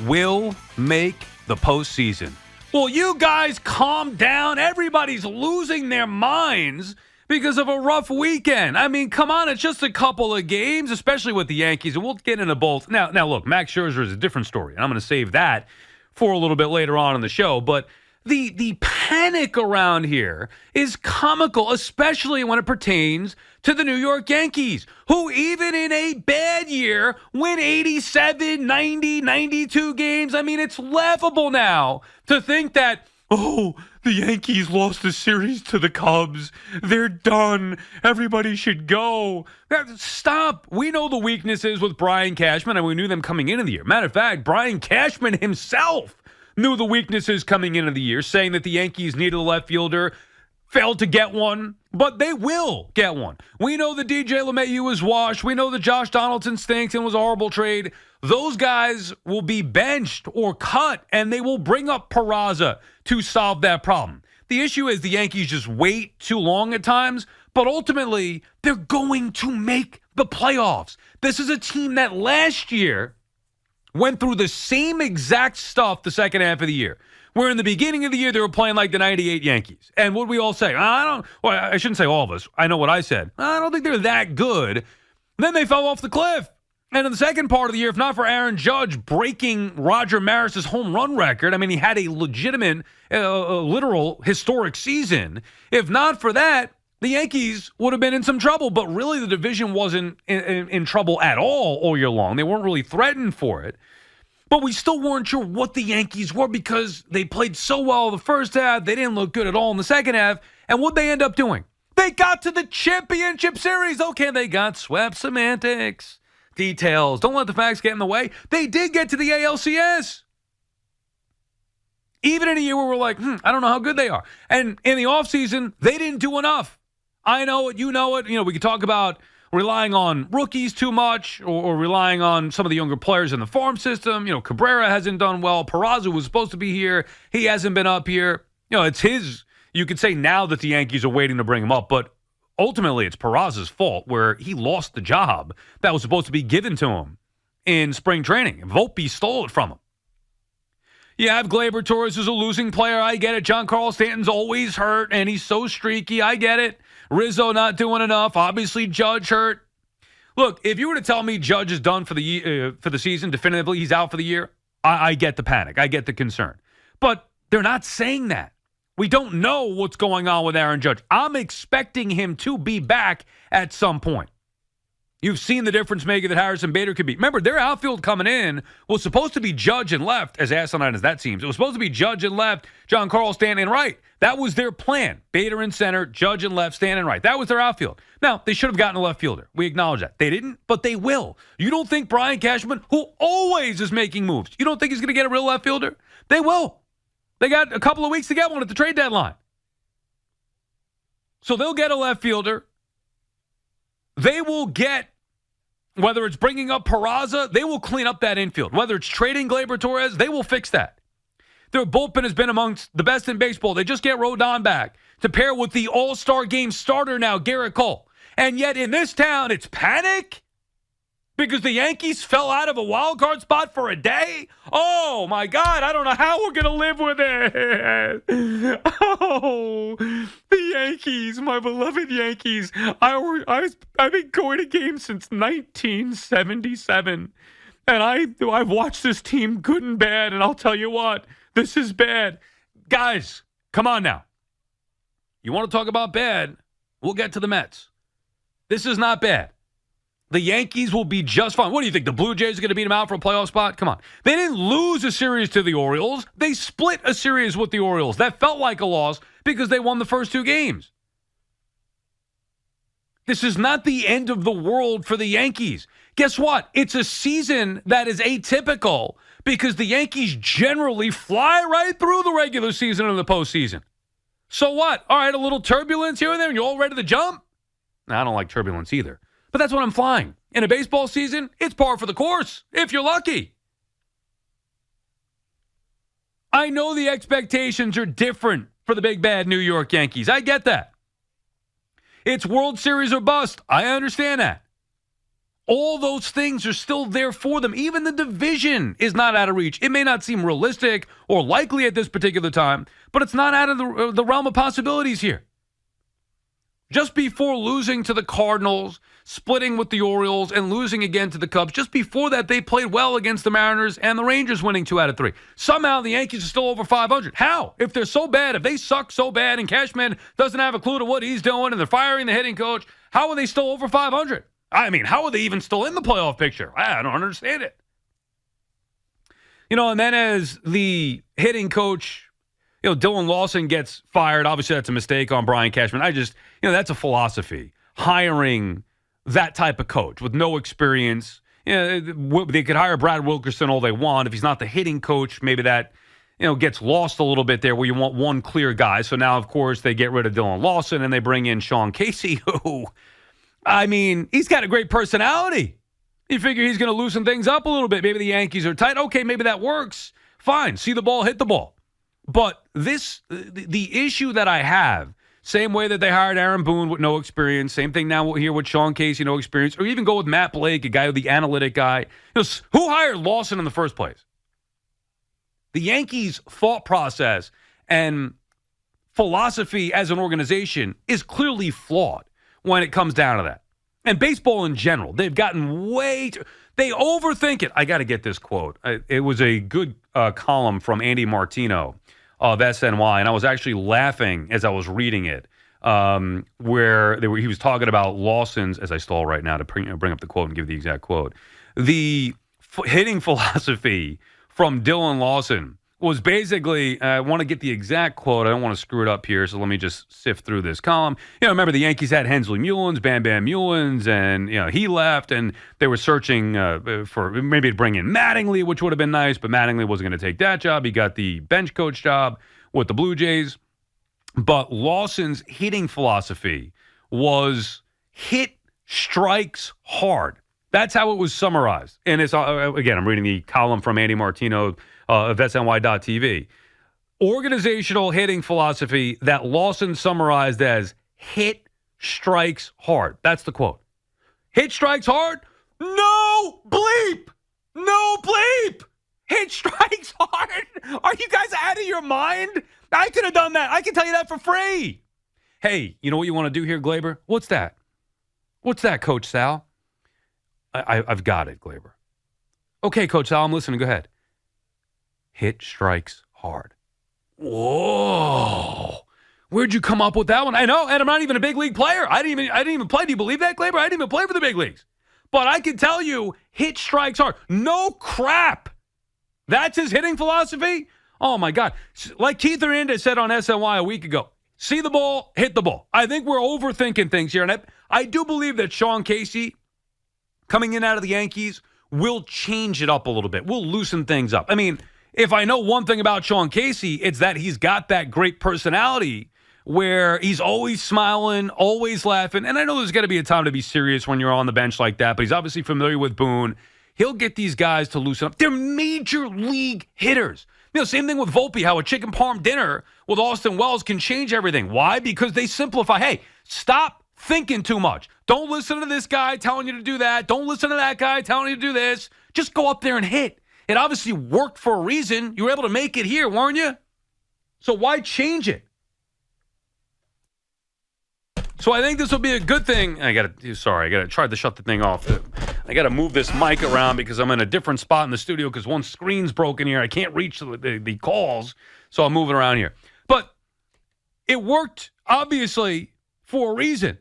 will make the postseason. Well, you guys calm down. Everybody's losing their minds because of a rough weekend. I mean, come on, it's just a couple of games, especially with the Yankees, and we'll get into both. Now, look, Max Scherzer is a different story, and I'm going to save that for a little bit later on in the show, but the panic around here is comical, especially when it pertains to the New York Yankees, who even in a bad year win 87, 90, 92 games. I mean, it's laughable now to think that, oh, the Yankees lost the series to the Cubs. They're done. Everybody should go. Stop. We know the weaknesses with Brian Cashman, and we knew them coming into the year. Matter of fact, Brian Cashman himself knew the weaknesses coming into the year, saying that the Yankees needed a left fielder, failed to get one, but they will get one. We know that DJ LeMahieu is washed. We know that Josh Donaldson stinks and was a horrible trade. Those guys will be benched or cut, and they will bring up Peraza to solve that problem. The issue is the Yankees just wait too long at times, but ultimately, they're going to make the playoffs. This is a team that last year went through the same exact stuff the second half of the year, where in the beginning of the year they were playing like the 98 Yankees. And what did we all say? I shouldn't say all of us. I know what I said. I don't think they're that good. Then they fell off the cliff. And in the second part of the year, if not for Aaron Judge breaking Roger Maris's home run record, I mean, he had a legitimate, literal historic season. If not for that, the Yankees would have been in some trouble, but really the division wasn't in trouble at all year long. They weren't really threatened for it. But we still weren't sure what the Yankees were because they played so well the first half. They didn't look good at all in the second half. And what'd they end up doing? They got to the championship series. Okay, they got swept. Semantics. Details. Don't let the facts get in the way. They did get to the ALCS. Even in a year where we're like, I don't know how good they are. And in the offseason, they didn't do enough. I know it, you know it. We could talk about relying on rookies too much or relying on some of the younger players in the farm system. Cabrera hasn't done well. Peraza was supposed to be here. He hasn't been up here. It's his. You could say now that the Yankees are waiting to bring him up, but ultimately it's Peraza's fault where he lost the job that was supposed to be given to him in spring training. Volpe stole it from him. You have Gleyber Torres who's a losing player. I get it. Giancarlo Stanton's always hurt, and he's so streaky. I get it. Rizzo not doing enough. Obviously, Judge hurt. Look, if you were to tell me Judge is done for the season, definitively he's out for the year, I get the panic. I get the concern. But they're not saying that. We don't know what's going on with Aaron Judge. I'm expecting him to be back at some point. You've seen the difference maker that Harrison Bader could be. Remember, their outfield coming in was supposed to be Judge and left, as asinine as that seems. It was supposed to be Judge and left, Giancarlo Stanton and right. That was their plan. Bader in center, Judge and left, Stanton and right. That was their outfield. Now, they should have gotten a left fielder. We acknowledge that. They didn't, but they will. You don't think Brian Cashman, who always is making moves, you don't think he's going to get a real left fielder? They will. They got a couple of weeks to get one at the trade deadline. So they'll get a left fielder. They will get, whether it's bringing up Peraza, they will clean up that infield. Whether it's trading Gleyber Torres, they will fix that. Their bullpen has been amongst the best in baseball. They just get Rodon back to pair with the All-Star Game starter now, Garrett Cole. And yet in this town, it's panic because the Yankees fell out of a wild card spot for a day. Oh, my God, I don't know how we're going to live with it. Oh, the Yankees, my beloved Yankees. I've been going to games since 1977. And I've watched this team good and bad, and I'll tell you what, this is bad. Guys, come on now. You want to talk about bad? We'll get to the Mets. This is not bad. The Yankees will be just fine. What do you think? The Blue Jays are going to beat them out for a playoff spot? Come on. They didn't lose a series to the Orioles. They split a series with the Orioles. That felt like a loss because they won the first two games. This is not the end of the world for the Yankees. Guess what? It's a season that is atypical because the Yankees generally fly right through the regular season and the postseason. So what? All right, a little turbulence here and there, and you're all ready to jump? Now, I don't like turbulence either. But that's what I'm flying. In a baseball season, it's par for the course, if you're lucky. I know the expectations are different for the big bad New York Yankees. I get that. It's World Series or bust. I understand that. All those things are still there for them. Even the division is not out of reach. It may not seem realistic or likely at this particular time, but it's not out of the realm of possibilities here. Just before losing to the Cardinals, splitting with the Orioles, and losing again to the Cubs, just before that, they played well against the Mariners and the Rangers, winning 2 out of 3. Somehow the Yankees are still over 500. How? If they're so bad, if they suck so bad, and Cashman doesn't have a clue to what he's doing, and they're firing the hitting coach, how are they still over 500? I mean, how are they even still in the playoff picture? I don't understand it. And then as the hitting coach, Dylan Lawson gets fired. Obviously, that's a mistake on Brian Cashman. That's a philosophy. Hiring that type of coach with no experience. They could hire Brad Wilkerson all they want. If he's not the hitting coach, maybe that, gets lost a little bit there where you want one clear guy. So now, of course, they get rid of Dylan Lawson and they bring in Sean Casey, who, he's got a great personality. You figure he's going to loosen things up a little bit. Maybe the Yankees are tight. Okay, maybe that works. Fine. See the ball, hit the ball. But the issue that I have, same way that they hired Aaron Boone with no experience, same thing now here with Sean Casey, no experience, or even go with Matt Blake, a guy, the analytic guy. Who hired Lawson in the first place? The Yankees' thought process and philosophy as an organization is clearly flawed when it comes down to that. And baseball in general, they've gotten they overthink it. I got to get this quote. It was a good column from Andy Martino of SNY, and I was actually laughing as I was reading it, where he was talking about Lawson's, as I stall right now to bring up the quote and give the exact quote. The hitting philosophy from Dylan Lawson was basically, I want to get the exact quote. I don't want to screw it up here, so let me just sift through this column. Remember the Yankees had Hensley Mullins, Bam Bam Mullins, and he left, and they were searching for maybe to bring in Mattingly, which would have been nice, but Mattingly wasn't going to take that job. He got the bench coach job with the Blue Jays. But Lawson's hitting philosophy was hit strikes hard. That's how it was summarized. And it's again, I'm reading the column from Andy Martino of SNY.TV. Organizational hitting philosophy that Lawson summarized as hit strikes hard. That's the quote. Hit strikes hard? No bleep! No bleep! Hit strikes hard? Are you guys out of your mind? I could have done that. I can tell you that for free. Hey, you know what you want to do here, Glaber? What's that? What's that, Coach Sal? I've got it, Glaber. Okay, Coach Sal, I'm listening. Go ahead. Hit strikes hard. Whoa. Where'd you come up with that one? I know, and I'm not even a big league player. I didn't even play. Do you believe that, Glaber? I didn't even play for the big leagues. But I can tell you, hit strikes hard. No crap. That's his hitting philosophy? Oh, my God. Like Keith Hernandez said on SNY a week ago, see the ball, hit the ball. I think we're overthinking things here. And I do believe that Sean Casey, coming in out of the Yankees, will change it up a little bit. We'll loosen things up. I mean, if I know one thing about Sean Casey, it's that he's got that great personality where he's always smiling, always laughing. And I know there's got to be a time to be serious when you're on the bench like that, but he's obviously familiar with Boone. He'll get these guys to loosen up. They're major league hitters. Same thing with Volpe, how a chicken parm dinner with Austin Wells can change everything. Why? Because they simplify. Hey, stop thinking too much. Don't listen to this guy telling you to do that. Don't listen to that guy telling you to do this. Just go up there and hit. It obviously worked for a reason. You were able to make it here, weren't you? So why change it? So I think this will be a good thing. I got to try to shut the thing off. I got to move this mic around because I'm in a different spot in the studio because one screen's broken here. I can't reach the calls, so I'm moving around here. But it worked, obviously, for a reason,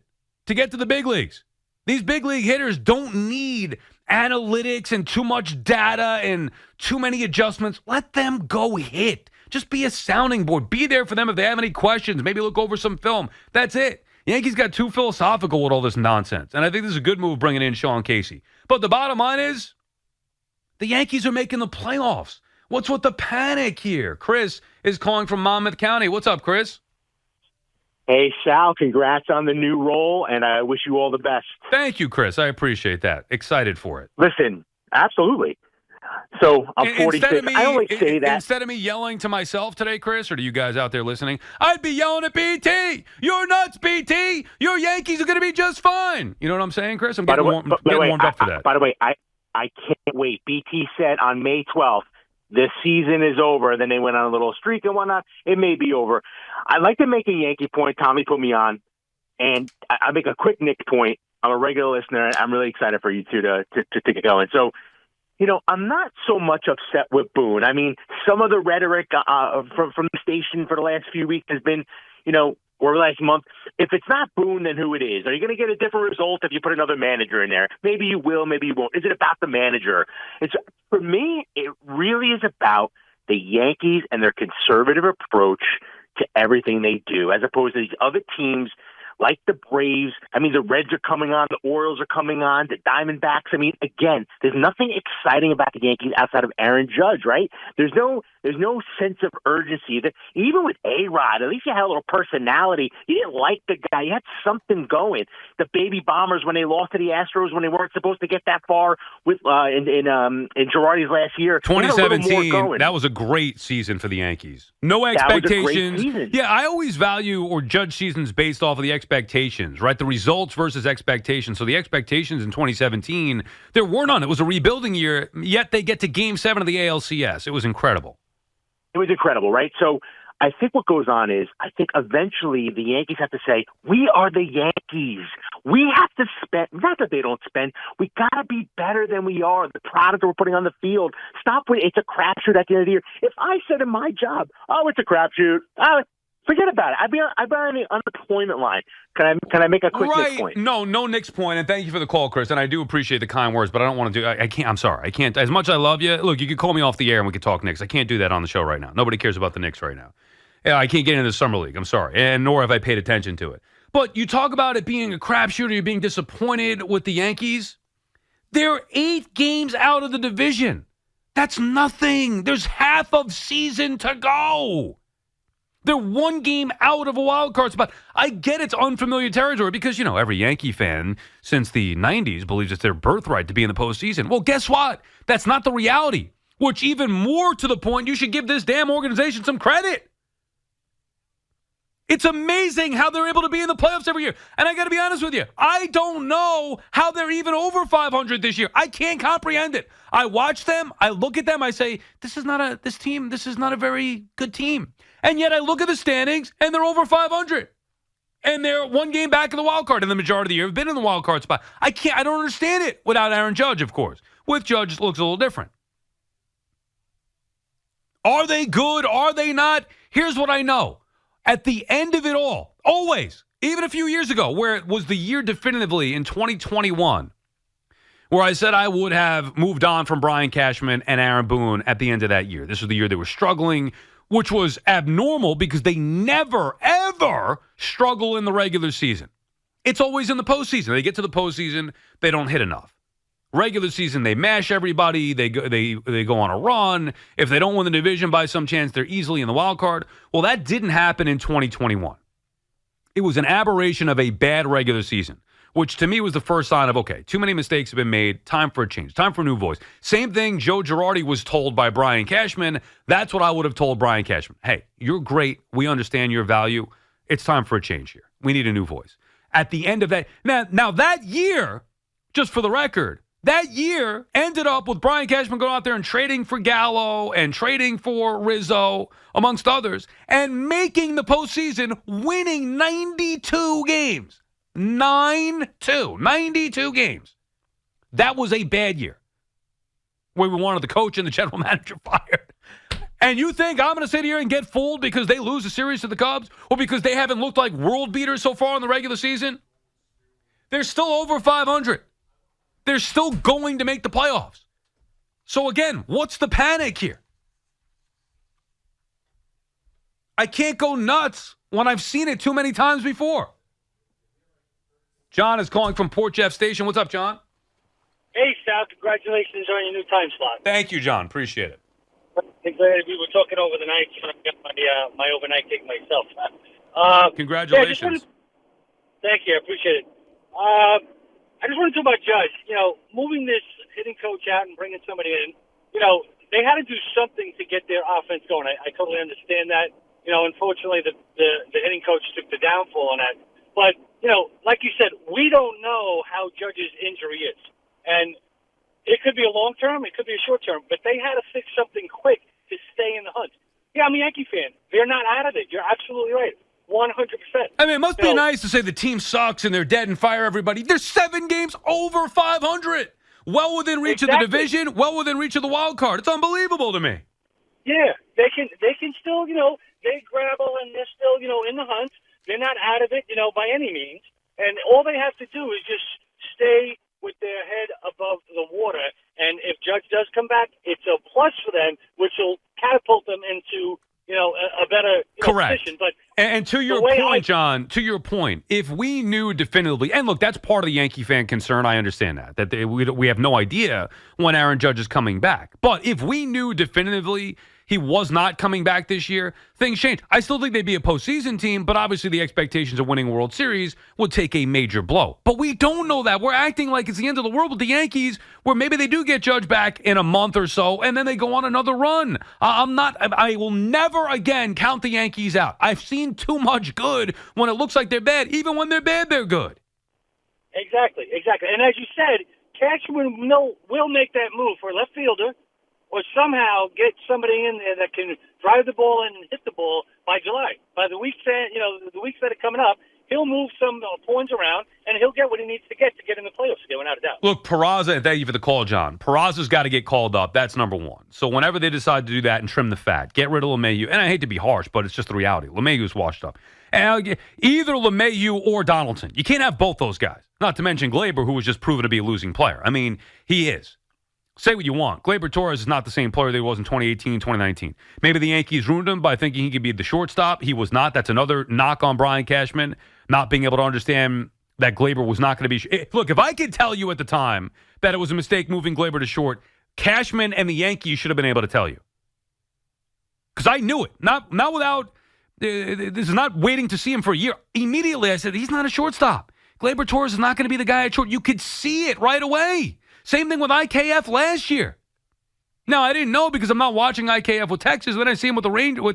to get to the big leagues. These big league hitters don't need analytics and too much data and too many adjustments. Let them go hit. Just be a sounding board. Be there for them if they have any questions. Maybe look over some film. That's it. Yankees got too philosophical with all this nonsense. And I think this is a good move bringing in Sean Casey. But the bottom line is the Yankees are making the playoffs. What's with the panic here? Chris is calling from Monmouth County. What's up, Chris? Hey, Sal, congrats on the new role, and I wish you all the best. Thank you, Chris. I appreciate that. Excited for it. Listen, absolutely. So I'm 46. I only say that. Instead of me yelling to myself today, Chris, or to you guys out there listening, I'd be yelling at BT. You're nuts, BT. Your Yankees are going to be just fine. You know what I'm saying, Chris? I'm getting warmed up for that. By the way, I can't wait. BT said on May 12th, the season is over. Then they went on a little streak and whatnot. It may be over. I'd like to make a Yankee point. Tommy put me on. And I make a quick Nick point. I'm a regular listener. I'm really excited for you two to get going. So, I'm not so much upset with Boone. I mean, some of the rhetoric from the station for the last few weeks has been, or last month, if it's not Boone, then who it is? Are you going to get a different result if you put another manager in there? Maybe you will, maybe you won't. Is it about the manager? For me, it really is about the Yankees and their conservative approach to everything they do, as opposed to these other teams like the Braves. I mean, the Reds are coming on, the Orioles are coming on, the Diamondbacks. I mean, again, there's nothing exciting about the Yankees outside of Aaron Judge, right? There's no sense of urgency. Even with A-Rod, at least you had a little personality. You didn't like the guy. You had something going. The Baby Bombers, when they lost to the Astros, when they weren't supposed to get that far with in Girardi's last year. 2017, that was a great season for the Yankees. No expectations. Yeah, I always value or judge seasons based off of the expectations, right? The results versus expectations. So the expectations in 2017, there were none. It was a rebuilding year, yet they get to Game 7 of the ALCS. It was incredible. It was incredible, right? So I think what goes on is I think eventually the Yankees have to say, we are the Yankees. We have to spend, not that they don't spend, we got to be better than we are. The product that we're putting on the field. Stop with it's a crapshoot at the end of the year. If I said in my job, oh, it's a crapshoot, forget about it. I'd be on the unemployment line. Can I make a quick Nick point? No Nick's point, and thank you for the call, Chris. And I do appreciate the kind words, but I don't want to do. I can't. I'm sorry. I can't. As much as I love you, look, you could call me off the air and we could talk Knicks. I can't do that on the show right now. Nobody cares about the Knicks right now. Yeah, I can't get into the summer league. I'm sorry, and nor have I paid attention to it. But you talk about it being a crapshoot, or you're being disappointed with the Yankees. They're 8 games out of the division. That's nothing. There's half of season to go. They're 1 game out of a wild card spot. I get it's unfamiliar territory because, every Yankee fan since the 90s believes it's their birthright to be in the postseason. Well, guess what? That's not the reality. Which, even more to the point, you should give this damn organization some credit. It's amazing how they're able to be in the playoffs every year. And I got to be honest with you, I don't know how they're even over 500 this year. I can't comprehend it. I watch them, I look at them, I say, this is not a very good team. And yet I look at the standings, and they're over 500. And they're 1 game back of the wild card, and the majority of the year have been in the wild card spot. I don't understand it without Aaron Judge, of course. With Judge, it looks a little different. Are they good? Are they not? Here's what I know. At the end of it all, always, even a few years ago, where it was the year definitively in 2021, where I said I would have moved on from Brian Cashman and Aaron Boone at the end of that year. This was the year they were struggling, which was abnormal because they never, ever struggle in the regular season. It's always in the postseason. They get to the postseason, they don't hit enough. Regular season, they mash everybody. They go on a run. If they don't win the division by some chance, they're easily in the wild card. Well, that didn't happen in 2021. It was an aberration of a bad regular season, which to me was the first sign of, okay, too many mistakes have been made. Time for a change. Time for a new voice. Same thing Joe Girardi was told by Brian Cashman. That's what I would have told Brian Cashman. Hey, you're great. We understand your value. It's time for a change here. We need a new voice. At the end of that, now that year, just for the record, that year ended up with Brian Cashman going out there and trading for Gallo and trading for Rizzo, amongst others, and making the postseason, winning 92 games. 92 games. That was a bad year where we wanted the coach and the general manager fired. And you think I'm going to sit here and get fooled because they lose a series to the Cubs or because they haven't looked like world beaters so far in the regular season? They're still over 500. They're still going to make the playoffs. So again, what's the panic here? I can't go nuts when I've seen it too many times before. John is calling from Port Jeff Station. What's up, John? Hey, Sal. Congratulations on your new time slot. Thank you, John. Appreciate it. We were talking over the night, so I got my overnight gig myself. Congratulations. Thank you. I appreciate it. I just want to talk about Judge. Moving this hitting coach out and bringing somebody in, they had to do something to get their offense going. I totally understand that. Unfortunately, the hitting coach took the downfall on that. But, like you said, we don't know how Judge's injury is. And it could be a long term, it could be a short term, but they had to fix something quick to stay in the hunt. Yeah, I'm a Yankee fan. They're not out of it. You're absolutely right. 100%. I mean, it must be nice to say the team sucks and they're dead and fire everybody. They're 7 games over 500. Well within reach of the division, well within reach of the wild card. It's unbelievable to me. Yeah, they can still, they grapple and they're still, in the hunt. They're not out of it, by any means. And all they have to do is just stay with their head above the water. And if Judge does come back, it's a plus for them, which will catapult them into, a better position. But and to your point, John, to your point, if we knew definitively, and look, that's part of the Yankee fan concern. I understand that we have no idea when Aaron Judge is coming back. But if we knew definitively he was not coming back this year, things change. I still think they'd be a postseason team, but obviously the expectations of winning a World Series would take a major blow. But we don't know that. We're acting like it's the end of the world with the Yankees, where maybe they do get Judge back in a month or so, and then they go on another run. I will never again count the Yankees out. I've seen too much good when it looks like they're bad. Even when they're bad, they're good. Exactly. And as you said, Cashman will make that move for a left fielder, or somehow get somebody in there that can drive the ball and hit the ball by July. By the weeks that are coming up, he'll move some points around, and he'll get what he needs to get in the playoffs again, without a doubt. Look, Peraza, and thank you for the call, John. Peraza's got to get called up. That's number one. So whenever they decide to do that and trim the fat, get rid of LeMahieu. And I hate to be harsh, but it's just the reality. LeMahieu's washed up. And either LeMahieu or Donaldson. You can't have both those guys. Not to mention Glaber, who was just proven to be a losing player. I mean, he is. Say what you want. Gleyber Torres is not the same player that he was in 2018, 2019. Maybe the Yankees ruined him by thinking he could be the shortstop. He was not. That's another knock on Brian Cashman, not being able to understand that Gleyber was not going to be. Look, if I could tell you at the time that it was a mistake moving Gleyber to short, Cashman and the Yankees should have been able to tell you. Because I knew it. Not without, this is not waiting to see him for a year. Immediately I said, he's not a shortstop. Gleyber Torres is not going to be the guy at short. You could see it right away. Same thing with IKF last year. Now, I didn't know because I'm not watching IKF with Texas. Then I see him with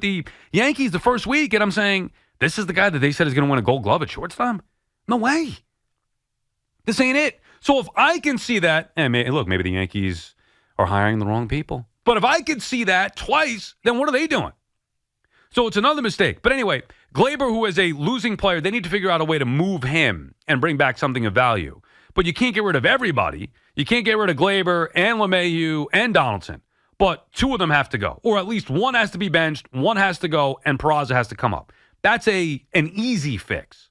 the Yankees the first week, and I'm saying, this is the guy that they said is going to win a Gold Glove at shortstop? No way. This ain't it. So if I can see that, and look, maybe the Yankees are hiring the wrong people. But if I could see that twice, then what are they doing? So it's another mistake. But anyway, Gleyber, who is a losing player, they need to figure out a way to move him and bring back something of value. But you can't get rid of everybody. You can't get rid of Gleyber and LeMahieu and Donaldson. But 2 of them have to go. Or at least one has to be benched, one has to go, and Peraza has to come up. That's an easy fix.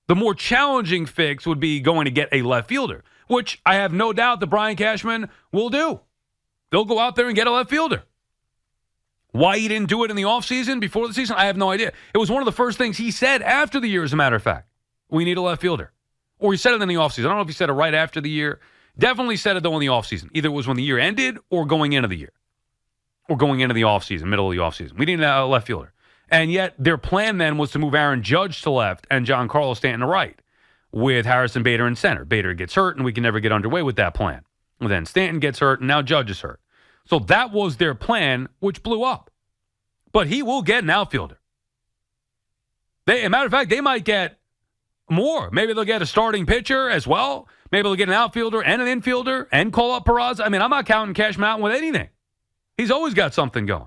The more challenging fix would be going to get a left fielder, which I have no doubt that Brian Cashman will do. They'll go out there and get a left fielder. Why he didn't do it in the offseason, before the season, I have no idea. It was one of the first things he said after the year, as a matter of fact. We need a left fielder. Or he said it in the offseason. I don't know if he said it right after the year. Definitely said it, though, in the offseason. Either it was when the year ended or going into the year. Or going into the offseason, middle of the offseason. We need a left fielder. And yet their plan then was to move Aaron Judge to left and Giancarlo Stanton to right, with Harrison Bader in center. Bader gets hurt, and we can never get underway with that plan. And then Stanton gets hurt, and now Judge is hurt. So that was their plan, which blew up. But he will get an outfielder. As a matter of fact, they might get more. Maybe they'll get a starting pitcher as well. Maybe they'll get an outfielder and an infielder and call up Peraza. I mean, I'm not counting Cashman out with anything. He's always got something going.